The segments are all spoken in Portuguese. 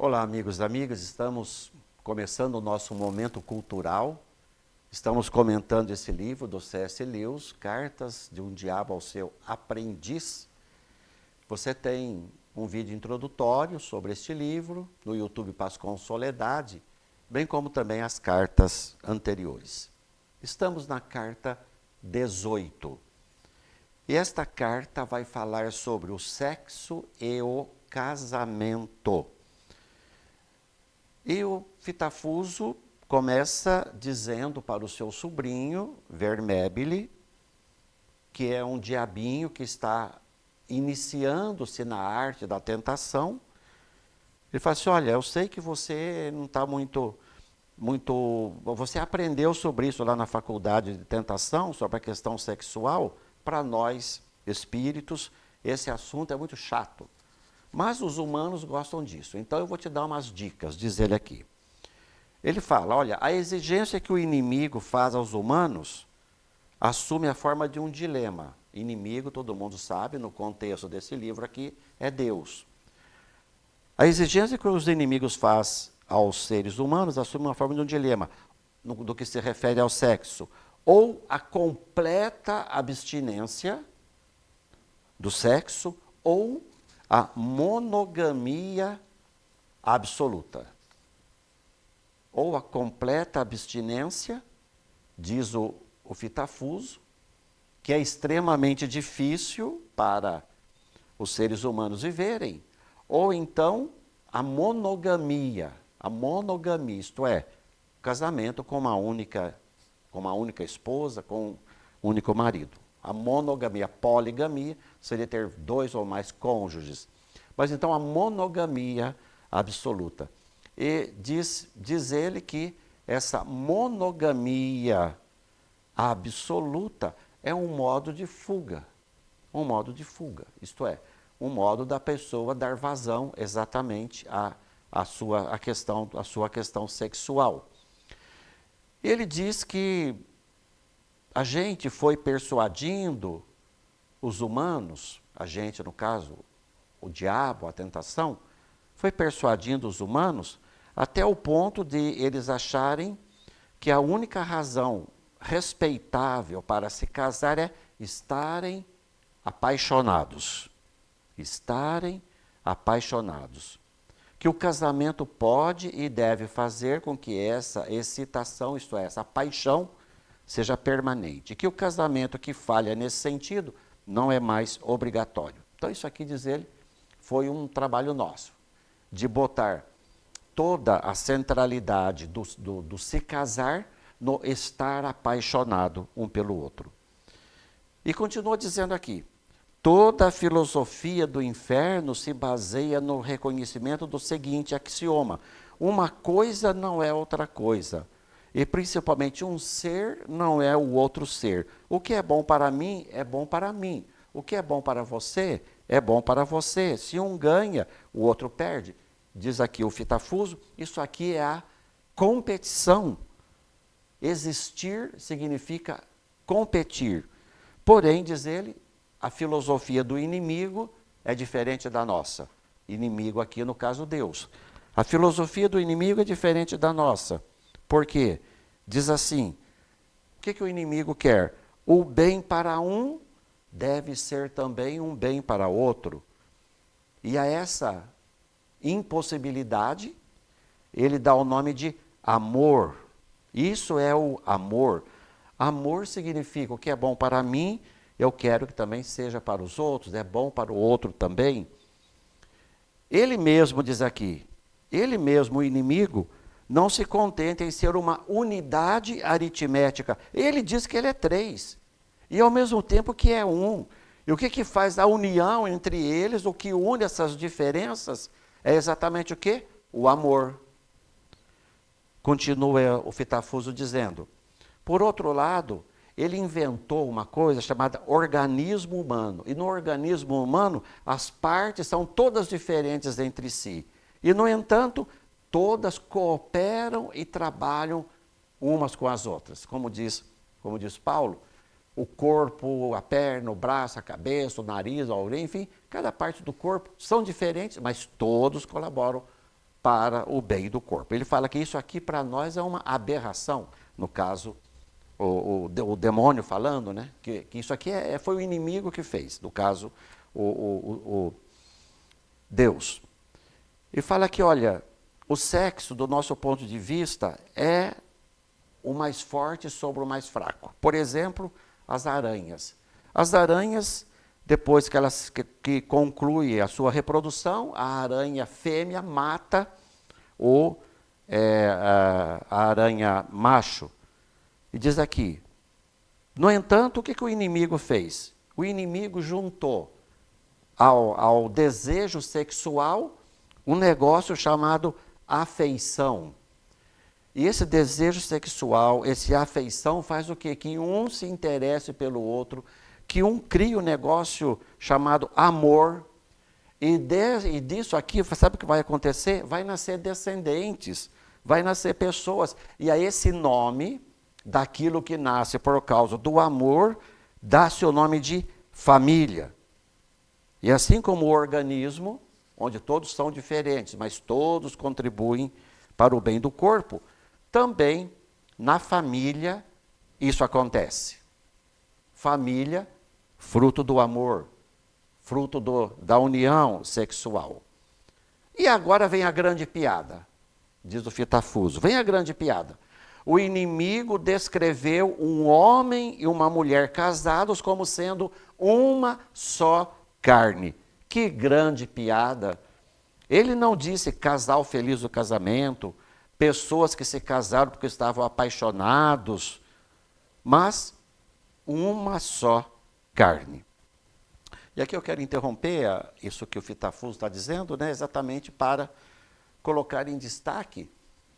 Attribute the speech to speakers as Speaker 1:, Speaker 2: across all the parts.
Speaker 1: Olá, amigos e amigas, estamos começando o nosso momento cultural. Estamos comentando esse livro do C.S. Lewis, Cartas de um Diabo ao Seu Aprendiz. Você tem um vídeo introdutório sobre este livro no YouTube Paz com Soledade, bem como também as cartas anteriores. Estamos na carta 18. E esta carta vai falar sobre o sexo e o casamento. E o Fitafuso começa dizendo para o seu sobrinho, Vermebile, que é um diabinho que está iniciando-se na arte da tentação. Ele fala assim, olha, eu sei que você não está muito... Você aprendeu sobre isso lá na faculdade de tentação, sobre a questão sexual. Para nós, espíritos, esse assunto é muito chato. Mas os humanos gostam disso. Então eu vou te dar umas dicas, diz ele aqui. Ele fala, olha, a exigência que o inimigo faz aos humanos assume a forma de um dilema. Inimigo, todo mundo sabe, no contexto desse livro aqui, é Deus. A exigência que os inimigos fazem aos seres humanos assume a forma de um dilema, do que se refere ao sexo. Ou a completa abstinência do sexo, ou a monogamia absoluta. Ou a completa abstinência, diz o Fitafuso, que é extremamente difícil para os seres humanos viverem, ou então a monogamia, isto é, casamento com uma única esposa, com um único marido. A monogamia, a poligamia, seria ter dois ou mais cônjuges. Mas então a monogamia absoluta. E diz ele que essa monogamia absoluta é um modo de fuga. Um modo de fuga, isto é, um modo da pessoa dar vazão exatamente à sua questão sexual. Ele diz que a gente foi persuadindo os humanos, a gente, no caso, o diabo, a tentação, foi persuadindo os humanos até o ponto de eles acharem que a única razão respeitável para se casar é estarem apaixonados. Estarem apaixonados. Que o casamento pode e deve fazer com que essa excitação, isto é, essa paixão, seja permanente. Que o casamento que falha nesse sentido não é mais obrigatório. Então isso aqui, diz ele, foi um trabalho nosso, de botar toda a centralidade do se casar no estar apaixonado um pelo outro. E continua dizendo aqui, toda a filosofia do inferno se baseia no reconhecimento do seguinte axioma, uma coisa não é outra coisa. E principalmente um ser não é o outro ser. O que é bom para mim, é bom para mim. O que é bom para você, é bom para você. Se um ganha, o outro perde. Diz aqui o Fitafuso, isso aqui é a competição. Existir significa competir. Porém, diz ele, a filosofia do inimigo é diferente da nossa. Inimigo aqui, no caso, Deus. A filosofia do inimigo é diferente da nossa. Por quê? Diz assim, o que o inimigo quer? O bem para um deve ser também um bem para outro. E a essa impossibilidade, ele dá o nome de amor. Isso é o amor. Amor significa o que é bom para mim, eu quero que também seja para os outros, é bom para o outro também. Ele mesmo diz aqui, ele mesmo, o inimigo, não se contenta em ser uma unidade aritmética. Ele diz que ele é 3, e ao mesmo tempo que é 1. E o que faz a união entre eles, o que une essas diferenças, é exatamente o quê? O amor. Continua o Fitafuso dizendo, por outro lado, ele inventou uma coisa chamada organismo humano. E no organismo humano, as partes são todas diferentes entre si. E, no entanto, todas cooperam e trabalham umas com as outras. Como diz Paulo, o corpo, a perna, o braço, a cabeça, o nariz, a orelha, enfim, cada parte do corpo são diferentes, mas todos colaboram para o bem do corpo. Ele fala que isso aqui para nós é uma aberração, no caso, o demônio falando, né? Que isso aqui foi o inimigo que fez, no caso, o Deus. E fala que, olha, o sexo, do nosso ponto de vista, é o mais forte sobre o mais fraco. Por exemplo, as aranhas. As aranhas, depois que elas que conclui a sua reprodução, a aranha fêmea mata a aranha macho. E diz aqui, no entanto, o que o inimigo fez? O inimigo juntou ao desejo sexual um negócio chamado afeição. E esse desejo sexual, essa afeição faz o quê? Que um se interesse pelo outro, que um crie um negócio chamado amor. E disso aqui, sabe o que vai acontecer? Vai nascer descendentes, vai nascer pessoas. E a esse nome, daquilo que nasce por causa do amor, dá-se o nome de família. E assim como o organismo, onde todos são diferentes, mas todos contribuem para o bem do corpo, também na família isso acontece. Família, fruto do amor, fruto da união sexual. E agora vem a grande piada, diz o Fitafuso. Vem a grande piada. O inimigo descreveu um homem e uma mulher casados como sendo uma só carne. Que grande piada! Ele não disse casal feliz do casamento, pessoas que se casaram porque estavam apaixonados, mas uma só carne. E aqui eu quero interromper isso que o Fitafuso está dizendo, né, exatamente para colocar em destaque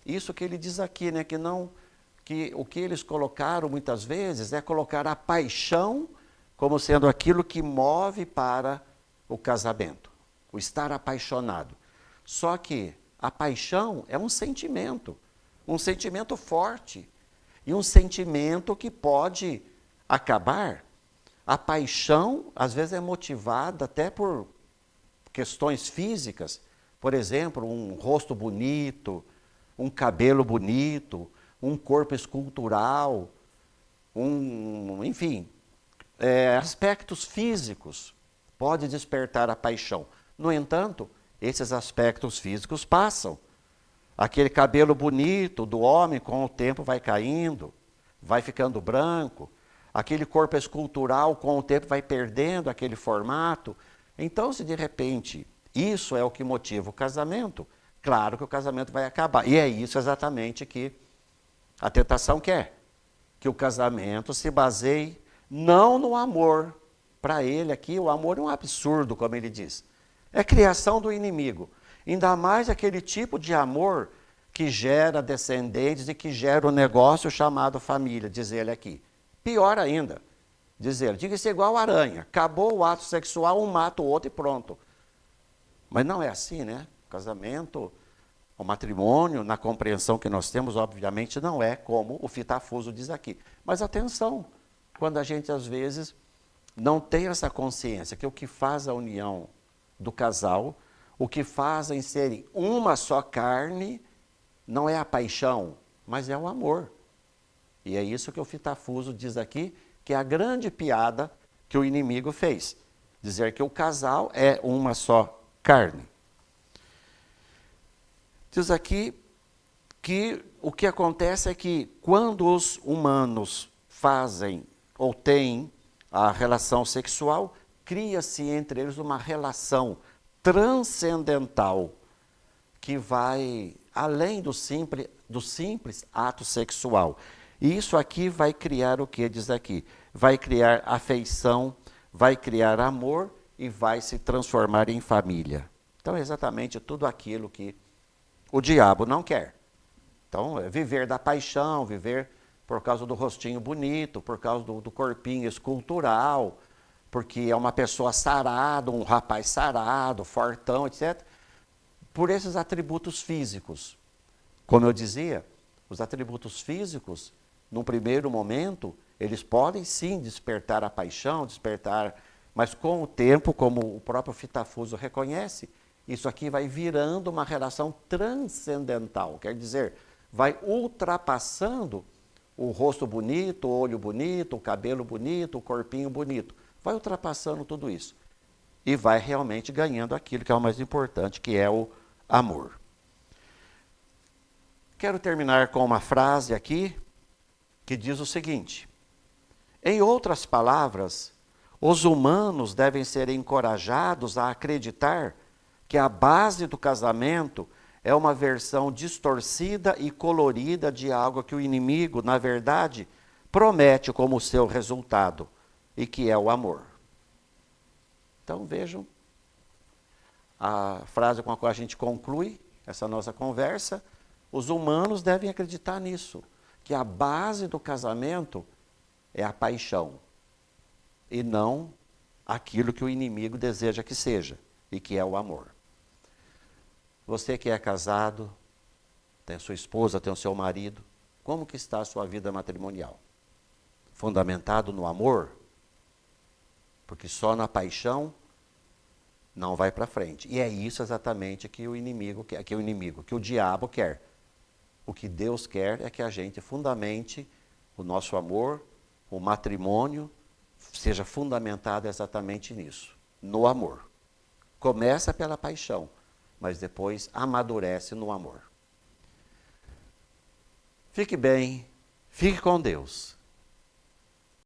Speaker 1: isso que ele diz aqui, né, que o que eles colocaram muitas vezes é colocar a paixão como sendo aquilo que move para o casamento, o estar apaixonado. Só que a paixão é um sentimento forte e um sentimento que pode acabar. A paixão, às vezes, é motivada até por questões físicas. Por exemplo, um rosto bonito, um cabelo bonito, um corpo escultural, enfim, aspectos físicos pode despertar a paixão. No entanto, esses aspectos físicos passam. Aquele cabelo bonito do homem, com o tempo, vai caindo, vai ficando branco. Aquele corpo escultural, com o tempo, vai perdendo aquele formato. Então, se de repente isso é o que motiva o casamento, claro que o casamento vai acabar. E é isso exatamente que a tentação quer. Que o casamento se baseie não no amor. Para ele aqui, o amor é um absurdo, como ele diz. É criação do inimigo. Ainda mais aquele tipo de amor que gera descendentes e que gera um negócio chamado família, diz ele aqui. Pior ainda, diz ele, diga-se igual aranha. Acabou o ato sexual, um mata o outro e pronto. Mas não é assim, né? O casamento, o matrimônio, na compreensão que nós temos, obviamente, não é como o Fitafuso diz aqui. Mas atenção, quando a gente, às vezes, não tem essa consciência que o que faz a união do casal, o que fazem serem uma só carne, não é a paixão, mas é o amor. E é isso que o Fitafuso diz aqui, que é a grande piada que o inimigo fez. Dizer que o casal é uma só carne. Diz aqui que o que acontece é que quando os humanos fazem ou têm a relação sexual, cria-se entre eles uma relação transcendental que vai além do simples ato sexual. E isso aqui vai criar o que diz aqui? Vai criar afeição, vai criar amor e vai se transformar em família. Então é exatamente tudo aquilo que o diabo não quer. Então é viver da paixão, viver por causa do rostinho bonito, por causa do corpinho escultural, porque é uma pessoa sarada, um rapaz sarado, fortão, etc. Por esses atributos físicos. Como eu dizia, os atributos físicos, num primeiro momento, eles podem sim despertar a paixão, mas com o tempo, como o próprio Fitafuso reconhece, Isso aqui vai virando uma relação transcendental, quer dizer, vai ultrapassando o rosto bonito, o olho bonito, o cabelo bonito, o corpinho bonito. Vai ultrapassando tudo isso. E vai realmente ganhando aquilo que é o mais importante, que é o amor. Quero terminar com uma frase aqui que diz o seguinte: em outras palavras, os humanos devem ser encorajados a acreditar que a base do casamento é uma versão distorcida e colorida de algo que o inimigo, na verdade, promete como seu resultado, e que é o amor. Então vejam a frase com a qual a gente conclui essa nossa conversa. Os humanos devem acreditar nisso, que a base do casamento é a paixão, e não aquilo que o inimigo deseja que seja, e que é o amor. Você que é casado, tem a sua esposa, tem o seu marido, como que está a sua vida matrimonial? Fundamentado no amor? Porque só na paixão não vai para frente. E é isso exatamente que o inimigo quer, que o diabo quer. O que Deus quer é que a gente fundamente o nosso amor, o matrimônio, seja fundamentado exatamente nisso, no amor. Começa pela paixão, mas depois amadurece no amor. Fique bem, fique com Deus.